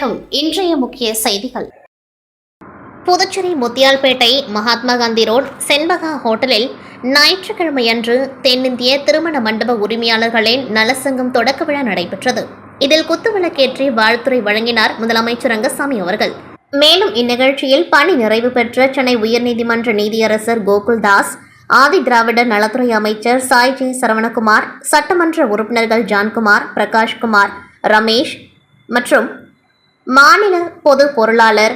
வணக்கம். இன்றைய முக்கிய செய்திகள். புதுச்சேரி முத்தியால்பேட்டை மகாத்மா காந்தி ரோட் செண்பகா ஹோட்டலில் ஞாயிற்றுக்கிழமையன்று தென்னிந்திய திருமண மண்டப உரிமையாளர்களின் நலசங்கம் தொடக்க விழா நடைபெற்றது. இதில் குத்துவிளக்கேற்றி வாழ்த்துரை வழங்கினார் முதலமைச்சர் ரங்கசாமி அவர்கள். மேலும் இந்நிகழ்ச்சியில் பணி நிறைவு பெற்ற சென்னை உயர்நீதிமன்ற நீதியரசர் கோகுல்தாஸ், ஆதி திராவிடர் நலத்துறை அமைச்சர் சாய் ஜே சரவணகுமார், சட்டமன்ற உறுப்பினர்கள் ஜான்குமார், பிரகாஷ்குமார், ரமேஷ் மற்றும் மாநில பொது பொருளாளர்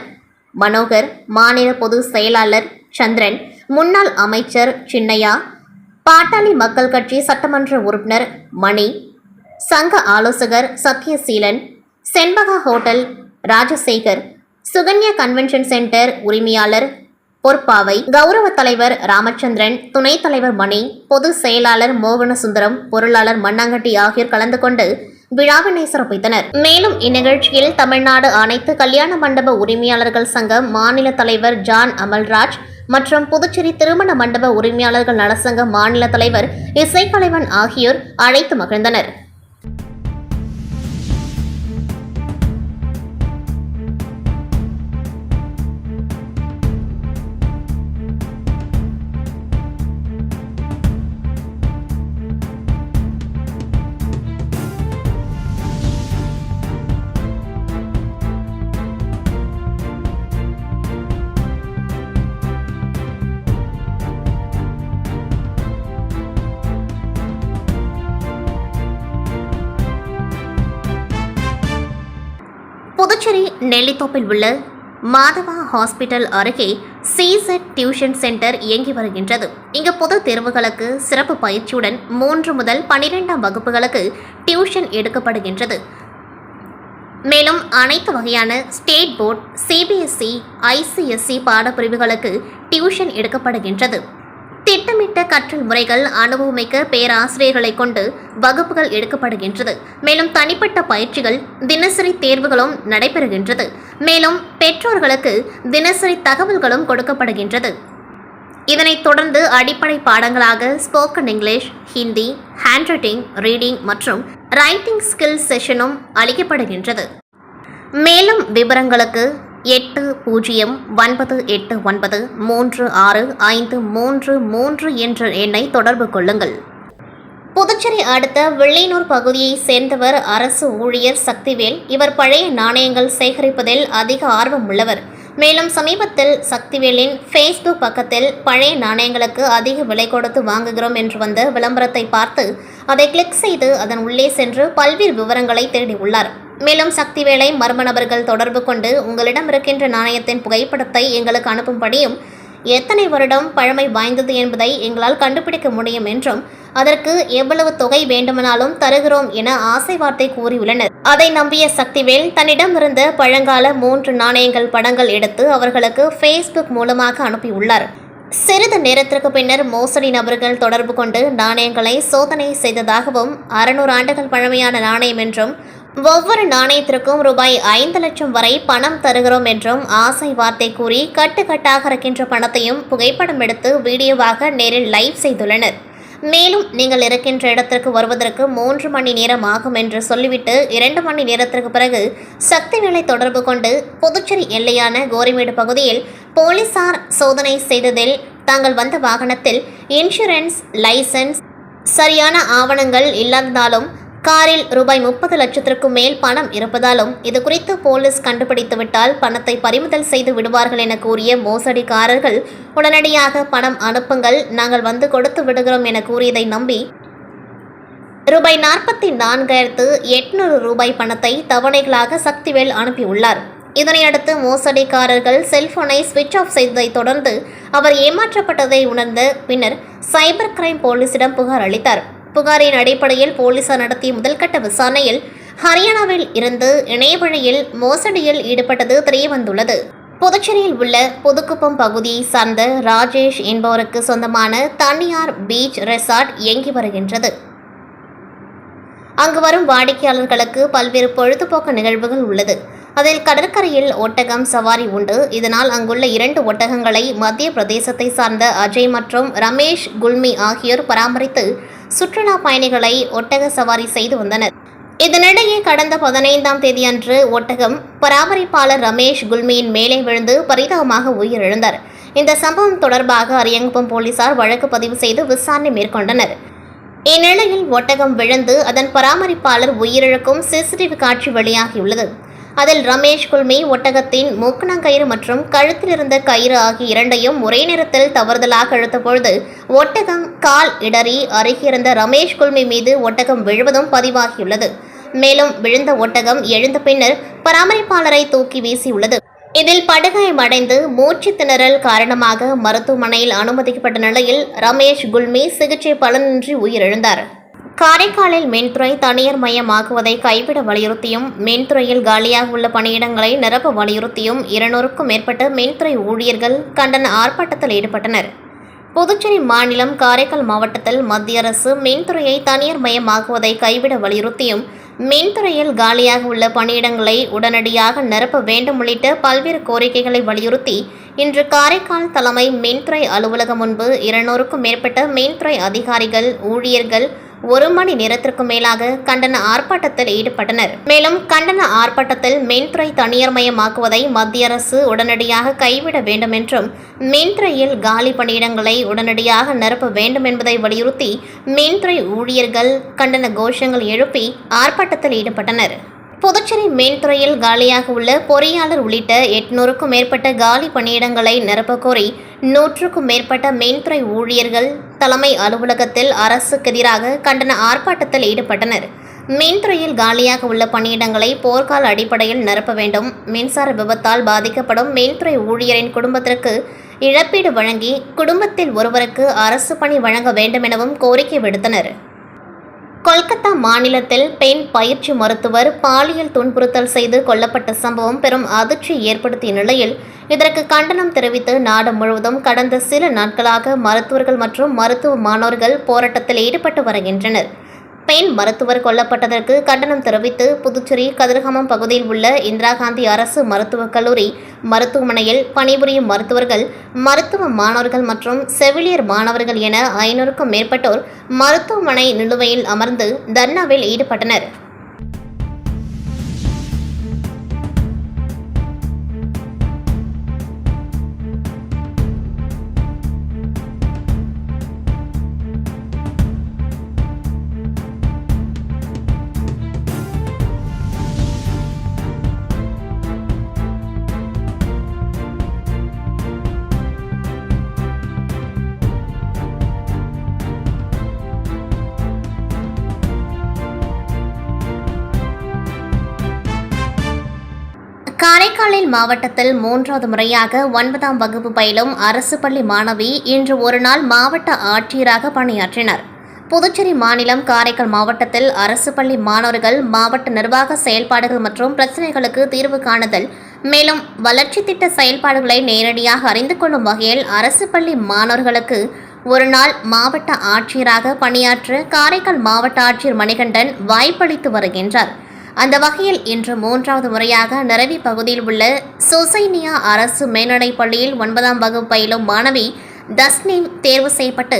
மனோகர், மாநில பொது செயலாளர் சந்திரன், முன்னாள் அமைச்சர் சின்னையா, பாட்டாளி மக்கள் கட்சி சட்டமன்ற உறுப்பினர் மணி, சங்க ஆலோசகர் Sathyaseelan, Shenbaga hotel Rajasekar, Sukanya convention centre உரிமையாளர் பொற்பாவை, கௌரவ தலைவர் ராமச்சந்திரன், துணைத் தலைவர் மணி, பொதுச் செயலாளர் மோகனசுந்தரம், பொருளாளர் மண்ணாங்கட்டி ஆகியோர் கலந்து கொண்டு விழாவினை சிறப்பித்தனர். மேலும் இந்நிகழ்ச்சியில் தமிழ்நாடு அனைத்து கல்யாண மண்டப உரிமையாளர்கள் சங்க மாநில தலைவர் ஜான் அமல்ராஜ் மற்றும் புதுச்சேரி திருமண மண்டப உரிமையாளர்கள் நலசங்க மாநில தலைவர் இசைக்கலைவன் ஆகியோர் அழைத்து மகிழ்ந்தனர். புதுச்சேரி நெல்லித்தோப்பில் உள்ள மாதவா ஹாஸ்பிட்டல் அருகே சிசெட் டியூஷன் சென்டர் இயங்கி வருகின்றது. இங்கு பொது தேர்வுகளுக்கு சிறப்பு பயிற்சியுடன் 3 முதல் 12ஆம் வகுப்புகளுக்கு டியூஷன் எடுக்கப்படுகின்றது. மேலும் அனைத்து வகையான ஸ்டேட் போர்டு, சிபிஎஸ்இ, ஐசிஎஸ்இ பாடப்பிரிவுகளுக்கு டியூஷன் எடுக்கப்படுகின்றது. திட்டமிட்ட கற்றல் முறைகள், அனுபவமிக்க பேராசிரியர்களை கொண்டு வகுப்புகள் எடுக்கப்படுகின்றது. மேலும் தனிப்பட்ட பயிற்சிகள், தினசரி தேர்வுகளும் நடைபெறுகின்றது. மேலும் பெற்றோர்களுக்கு தினசரி தகவல்களும் கொடுக்கப்படுகின்றது. இதனைத் தொடர்ந்து அடிப்படை பாடங்களாக spoken English, Hindi, handwriting, reading மற்றும் ரைட்டிங் ஸ்கில் செஷனும் அளிக்கப்படுகின்றது. மேலும் விவரங்களுக்கு 8098936533 என்ற எண்ணை தொடர்பு கொள்ளுங்கள். புதுச்சேரி அடுத்த வெள்ளையனூர் பகுதியை சேர்ந்தவர் அரசு ஊழியர் சக்திவேல். இவர் பழைய நாணயங்கள் சேகரிப்பதில் அதிக ஆர்வம் உள்ளவர். மேலும் சமீபத்தில் சக்திவேலின் ஃபேஸ்புக் பக்கத்தில் பழைய நாணயங்களுக்கு அதிக விலை கொடுத்து வாங்குகிறோம் என்று வந்த விளம்பரத்தை பார்த்து அதை கிளிக் செய்து அதன் உள்ளே சென்று பல்வேறு விவரங்களை தேடியுள்ளார். மேலும் சக்திவேலை மர்ம நபர்கள் தொடர்பு கொண்டு உங்களிடம் இருக்கின்ற நாணயத்தின் புகைப்படத்தை எங்களுக்கு அனுப்பும்படியும், எத்தனை வருடம் பழமை வாய்ந்தது என்பதை எங்களால் கண்டுபிடிக்க முடியும் என்றும், அதற்கு எவ்வளவு தொகை வேண்டுமானாலும் தருகிறோம் என ஆசை வார்த்தை கூறியுள்ளனர். அதை நம்பிய சக்திவேல் தன்னிடமிருந்த பழங்கால 3 நாணயங்கள் படங்கள் எடுத்து அவர்களுக்கு ஃபேஸ்புக் மூலமாக அனுப்பியுள்ளார். சிறிது நேரத்திற்கு பின்னர் மோசடி நபர்கள் தொடர்பு கொண்டு நாணயங்களை சோதனை செய்ததாகவும், 600 ஆண்டுகள் பழமையான நாணயம் என்றும், ஒவ்வொரு நாணயத்திற்கும் ரூபாய் 5 லட்சம் வரை பணம் தருகிறோம் என்றும் ஆசை வார்த்தை கூறி கட்டுக்கட்டாக இருக்கின்ற பணத்தையும் புகைப்படம் எடுத்து வீடியோவாக நேரில் லைவ் செய்துள்ளனர். மேலும் நீங்கள் இருக்கின்ற இடத்திற்கு வருவதற்கு 3 மணி நேரம் ஆகும் என்று சொல்லிவிட்டு 2 மணி நேரத்திற்கு பிறகு சக்திவேலை தொடர்பு கொண்டு புதுச்சேரி எல்லையான கோரிமேடு பகுதியில் போலீசார் சோதனை செய்ததில் தாங்கள் வந்த வாகனத்தில் இன்சூரன்ஸ், லைசன்ஸ், சரியான ஆவணங்கள் இல்லாததாலும் காரில் ரூபாய் 30 லட்சத்திற்கும் மேல் பணம் இருப்பதாலும் இது குறித்து போலீஸ் கண்டுபிடித்துவிட்டால் பணத்தை பறிமுதல் செய்து விடுவார்கள் என கூறிய மோசடிக்காரர்கள் உடனடியாக பணம் அனுப்புங்கள், நாங்கள் வந்து கொடுத்து விடுகிறோம் என கூறியதை நம்பி ரூபாய் 44,800 ரூபாய் பணத்தை தவணைகளாக சக்திவேல் அனுப்பியுள்ளார். இதனையடுத்து மோசடிக்காரர்கள் செல்போனை சுவிட்ச் ஆஃப் செய்ததை தொடர்ந்து அவர் ஏமாற்றப்பட்டதை உணர்ந்த பின்னர் சைபர் கிரைம் போலீசிடம் புகார் அளித்தார். புகாரின் அடிப்படையில் போலீசார் நடத்திய முதல்கட்ட விசாரணையில் ஹரியானாவில் இருந்து இணையவழியில் மோசடியில் ஈடுபட்டது தெரியவந்துள்ளது. புதுச்சேரியில் உள்ள புதுக்குப்பம் பகுதியை சார்ந்த ராஜேஷ் என்பவருக்கு சொந்தமான தனியார் பீச் ரெசார்ட் இயங்கி வருகின்றது. அங்கு வரும் வாடிக்கையாளர்களுக்கு பல்வேறு பொழுதுபோக்கு நிகழ்வுகள் உள்ளது. அதில் கடற்கரையில் ஒட்டகம் சவாரி உண்டு. இதனால் அங்குள்ள 2 ஒட்டகங்களை மத்திய பிரதேசத்தை சார்ந்த அஜய் மற்றும் ரமேஷ் குல்மி ஆகியோர் பராமரித்து சுற்றுலா பயணிகளை ஒட்டக சவாரி செய்து வந்தனர். இதனிடையே கடந்த 15ஆம் தேதியன்று ஒட்டகம் பராமரிப்பாளர் ரமேஷ் குல்மியின் மேலே விழுந்து பரிதாபமாக உயிரிழந்தார். இந்த சம்பவம் தொடர்பாக அரியங்குப்பம் போலீசார் வழக்கு பதிவு செய்து விசாரணை மேற்கொண்டனர். இந்நிலையில் ஒட்டகம் விழுந்து அதன் பராமரிப்பாளர் உயிரிழக்கும் சிசிடிவி காட்சி வெளியாகியுள்ளது. அதில் ரமேஷ் குல்மி ஒட்டகத்தின் மூக்கணங்கயிறு மற்றும் கழுத்தில் இருந்த கயிறு ஆகிய இரண்டையும் ஒரே நேரத்தில் தவறுதலாக இழுத்த பொழுது ஒட்டகம் கால் இடறி அருகிருந்த ரமேஷ் குல்மி மீது ஒட்டகம் விழுவதும் பதிவாகியுள்ளது. மேலும் விழுந்த ஒட்டகம் எழுந்த பின்னர் பராமரிப்பாளரை தூக்கி வீசியுள்ளது. இதில் படுகாயமடைந்து மூச்சு திணறல் காரணமாக மருத்துவமனையில் அனுமதிக்கப்பட்ட நிலையில் ரமேஷ் குல்மி சிகிச்சை பலனின்றி உயிரிழந்தார். காரைக்காலில் மின்துறை தனியார் மயமாக்குவதை கைவிட வலியுறுத்தியும் மின்துறையில் காலியாக உள்ள பணியிடங்களை நிரப்ப வலியுறுத்தியும் 200க்கும் மேற்பட்ட மின்துறை ஊழியர்கள் கண்டன ஆர்ப்பாட்டத்தில் ஈடுபட்டனர். புதுச்சேரி மாநிலம் காரைக்கால் மாவட்டத்தில் மத்திய அரசு மின்துறையை தனியார் மயமாக்குவதை கைவிட வலியுறுத்தியும் மின்துறையில் காலியாக உள்ள பணியிடங்களை உடனடியாக நிரப்ப வேண்டும் உள்ளிட்ட பல்வேறு கோரிக்கைகளை வலியுறுத்தி இன்று காரைக்கால் தலைமை மின்துறை அலுவலகம் முன்பு 200க்கும் மேற்பட்ட மின்துறை அதிகாரிகள் ஊழியர்கள் 1 மணி நேரத்திற்கு மேலாக கண்டன ஆர்ப்பாட்டத்தில் ஈடுபட்டனர். மேலும் கண்டன ஆர்ப்பாட்டத்தில் மின்துறை தனியார்மயமாக்குவதை மத்திய அரசு உடனடியாக கைவிட வேண்டும் என்றும் மின்துறையில் காலி பணியிடங்களை உடனடியாக நிரப்ப வேண்டும் என்பதை வலியுறுத்தி மின்துறை ஊழியர்கள் கண்டன கோஷங்கள் எழுப்பி ஆர்ப்பாட்டத்தில் ஈடுபட்டனர். புதுச்சேரி மின்துறையில் காலியாக உள்ள பொறியாளர் உள்ளிட்ட 800க்கும் மேற்பட்ட காலி பணியிடங்களை நிரப்பக் கோரி 100க்கும் மேற்பட்ட மின்துறை ஊழியர்கள் தலைமை அலுவலகத்தில் அரசுக்கு எதிராக கண்டன ஆர்ப்பாட்டத்தில் ஈடுபட்டனர். மின்துறையில் காலியாக உள்ள பணியிடங்களை போர்க்கால அடிப்படையில் நிரப்ப வேண்டும். மின்சார விபத்தால் பாதிக்கப்படும் மின்துறை ஊழியரின் குடும்பத்திற்கு இழப்பீடு வழங்கி குடும்பத்தில் ஒருவருக்கு அரசு பணி வழங்க வேண்டும் எனவும் கோரிக்கை விடுத்தனர். கொல்கத்தா மாநிலத்தில் பெண் பயிற்சி மருத்துவர் பாலியல் துன்புறுத்தல் செய்து கொல்லப்பட்ட சம்பவம் பெரும் அதிர்ச்சி ஏற்படுத்திய நிலையில் இதற்கு கண்டனம் தெரிவித்து நாடு முழுவதும் கடந்த சில நாட்களாக மருத்துவர்கள் மற்றும் மருத்துவ மாணவர்கள் போராட்டத்தில் ஈடுபட்டு வருகின்றனர். பெண் மருத்துவர் கொல்லப்பட்டதற்கு கண்டனம் தெரிவித்து புதுச்சேரி கதிர்காமம் பகுதியில் உள்ள இந்திரா காந்தி அரசு மருத்துவக் கல்லூரி மருத்துவமனையில் பணிபுரியும் மருத்துவர்கள் மருத்துவ மாணவர்கள் மற்றும் செவிலியர் மாணவர்கள் என 500க்கும் மேற்பட்டோர் மருத்துவமனை நிலுவையில் அமர்ந்து தர்ணாவில் ஈடுபட்டனர். காரைக்காலில் மாவட்டத்தில் 3வது முறையாக 9ஆம் வகுப்பு பயிலும் அரசு பள்ளி மாணவி இன்று ஒரு நாள் மாவட்ட ஆட்சியராக பணியாற்றினார். புதுச்சேரி மாநிலம் காரைக்கால் மாவட்டத்தில் அரசு பள்ளி மாணவர்கள் மாவட்ட நிர்வாக செயல்பாடுகள் மற்றும் பிரச்சினைகளுக்கு தீர்வு காணுதல் மேலும் வளர்ச்சி திட்ட செயல்பாடுகளை நேரடியாக அறிந்து கொள்ளும் வகையில் அரசு பள்ளி மாணவர்களுக்கு ஒரு நாள் மாவட்ட ஆட்சியராக பணியாற்ற காரைக்கால் மாவட்ட ஆட்சியர் மணிகண்டன் வாய்ப்பளித்து வருகின்றார். அந்த வகையில் இன்று 3வது முறையாக நிரவி பகுதியில் உள்ள சொசைனியா அரசு மேல்நிலைப் பள்ளியில் 9ஆம் வகுப்பு பயிலும் மாணவி தஸ்னீம் தேர்வு செய்யப்பட்டு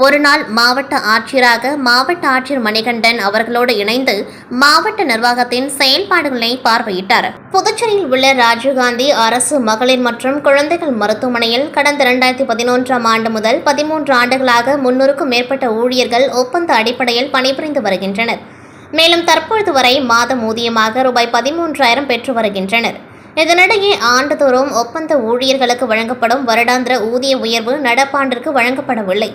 ஒரு நாள் மாவட்ட ஆட்சியராக மாவட்ட ஆட்சியர் மணிகண்டன் அவர்களோடு இணைந்து மாவட்ட நிர்வாகத்தின் செயல்பாடுகளை பார்வையிட்டார். புதுச்சேரியில் உள்ள ராஜீவ்காந்தி அரசு மகளிர் மற்றும் குழந்தைகள் மருத்துவமனையில் கடந்த 2011ஆம் ஆண்டு முதல் 13 ஆண்டுகளாக 300க்கும் மேற்பட்ட ஊழியர்கள் ஒப்பந்த அடிப்படையில் பணிபுரிந்து வருகின்றனர். மேலும் தற்பொழுது வரை மாத ஊதியமாக ரூபாய் 13,000 பெற்று வருகின்றனர். இதனிடையே ஆண்டுதோறும் ஒப்பந்த ஊழியர்களுக்கு வழங்கப்படும் வருடாந்திர ஊதிய உயர்வு நடப்பாண்டிற்கு வழங்கப்படவில்லை.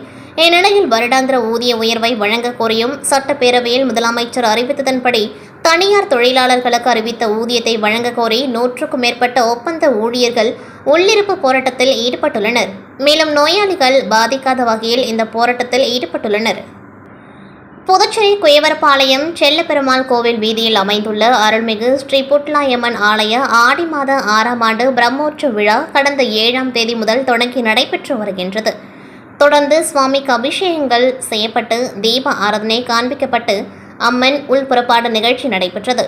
இந்நிலையில் வருடாந்திர ஊதிய உயர்வை வழங்க கோரியும் சட்டப்பேரவையில் முதலமைச்சர் அறிவித்ததன்படி தனியார் தொழிலாளர்களுக்கு அறிவித்த ஊதியத்தை வழங்க கோரி 100க்கும் மேற்பட்ட ஒப்பந்த ஊழியர்கள் உள்ளிருப்பு போராட்டத்தில் ஈடுபட்டுள்ளனர். மேலும் நோயாளிகள் பாதிக்காத வகையில் இந்த போராட்டத்தில் ஈடுபட்டுள்ளனர். புதுச்சேரி குயவரப்பாளையம் செல்லப்பெருமாள் கோவில் வீதியில் அமைந்துள்ள அருள்மிகு ஸ்ரீ புட்லாயம்மன் ஆலய ஆடி மாத 6ஆம் ஆண்டு பிரம்மோற்சவ விழா கடந்த 7ஆம் தேதி முதல் தொடங்கி நடைபெற்று வருகின்றது. தொடர்ந்து சுவாமிக்கு அபிஷேகங்கள் செய்யப்பட்டு தீப ஆராதனை காண்பிக்கப்பட்டு அம்மன் உள்புறப்பாடு நிகழ்ச்சி நடைபெற்றது.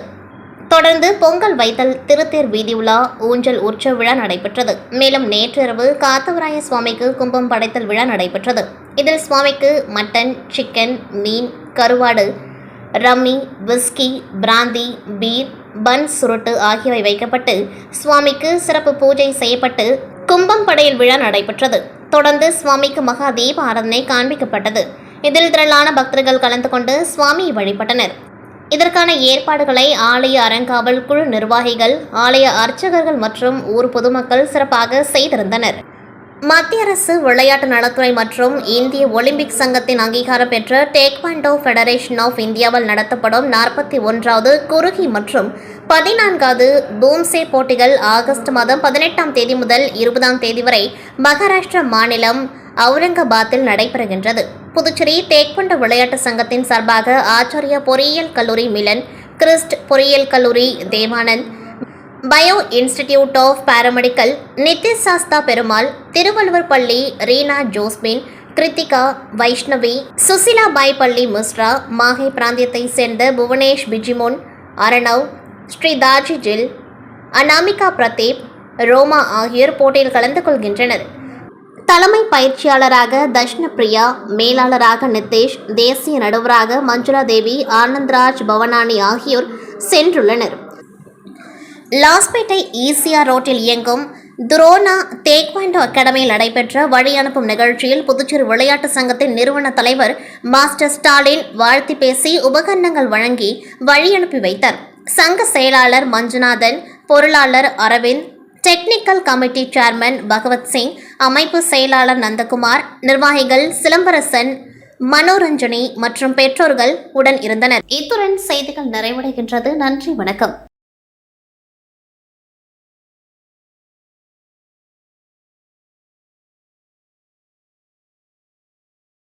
தொடர்ந்து பொங்கல் வைத்தல், திருத்தேர் வீதி உலா, ஊஞ்சல் உற்சவ விழா நடைபெற்றது. மேலும் நேற்றிரவு காத்தவராய சுவாமிக்கு கும்பம் படைத்தல் விழா நடைபெற்றது. இதில் சுவாமிக்கு மட்டன், சிக்கன், மீன், கருவாடு, ரம்மி, விஸ்கி, பிராந்தி, பீர், பன் சுருட்டு ஆகியவை வைக்கப்பட்டு சுவாமிக்கு சிறப்பு பூஜை செய்யப்பட்டு கும்பம் படையல் விழா நடைபெற்றது. தொடர்ந்து சுவாமிக்கு மகா தீப ஆராதனை காண்பிக்கப்பட்டது. இதில் திரளான பக்தர்கள் கலந்து கொண்டு சுவாமியை வழிபட்டனர். இதற்கான ஏற்பாடுகளை ஆலய அறங்காவல் குழு நிர்வாகிகள், ஆலய அர்ச்சகர்கள் மற்றும் ஊர் பொதுமக்கள் சிறப்பாக செய்திருந்தனர். மத்திய அரசு விளையாட்டு நலத்துறை மற்றும் இந்திய ஒலிம்பிக் சங்கத்தின் அங்கீகாரம் பெற்ற டேக்வாண்டோ ஃபெடரேஷன் ஆஃப் இந்தியாவால் நடத்தப்படும் 41வது குறுகி மற்றும் 14வது பூம்சே போட்டிகள் ஆகஸ்ட் மாதம் 18ஆம் தேதி முதல் 20ஆம் தேதி வரை மகாராஷ்டிரா மாநிலம் அவுரங்காபாத்தில் நடைபெறுகின்றது. புதுச்சேரி டேக்வாண்டோ விளையாட்டு சங்கத்தின் சார்பாக ஆச்சாரியா பொறியியல் கல்லூரி மிலன், கிறிஸ்ட் பொறியியல் கல்லூரி Devanand, bio institute of paramedical Nithish Sastha Perumal, Thiruvalluvar பள்ளி ரீனா ஜோஸ்பின், கிருத்திகா, வைஷ்ணவி, சுசிலா பாய் பள்ளி மிஸ்ரா, மாஹே பிராந்தியத்தை சேர்ந்த புவனேஷ் பிஜிமுன், அரணவ், ஸ்ரீதாஜி ஜில், அனாமிகா பிரதீப், ரோமா ஆகியோர் போட்டியில் கலந்து கொள்கின்றனர். தலைமை பயிற்சியாளராக தர்ஷனப்பிரியா, மேலாளராக நிதேஷ், தேசிய நடுவராக மஞ்சுளா தேவி, ஆனந்த்ராஜ் பவனானி ஆகியோர் சென்றுள்ளனர். லாஸ்பேட்டை ஈசிஆர் ரோட்டில் இயங்கும் துரோனா டேக்வாண்டோ அகாடமியில் நடைபெற்ற வழி அனுப்பும் நிகழ்ச்சியில் புதுச்சேரி விளையாட்டு சங்கத்தின் நிறுவன தலைவர் மாஸ்டர் ஸ்டாலின் வாழ்த்தி பேசி உபகரணங்கள் வழங்கி வழி அனுப்பி வைத்தார். சங்க செயலாளர் மஞ்சுநாதன், பொருளாளர் அரவிந்த், டெக்னிக்கல் கமிட்டி சேர்மன் பகவத் சிங், அமைப்பு செயலாளர் நந்தகுமார், நிர்வாகிகள் சிலம்பரசன், மனோரஞ்சனி மற்றும் பெற்றோர்கள் உடன் இருந்தனர். இத்துடன் செய்திகள் நிறைவடைகின்றது. நன்றி, வணக்கம்.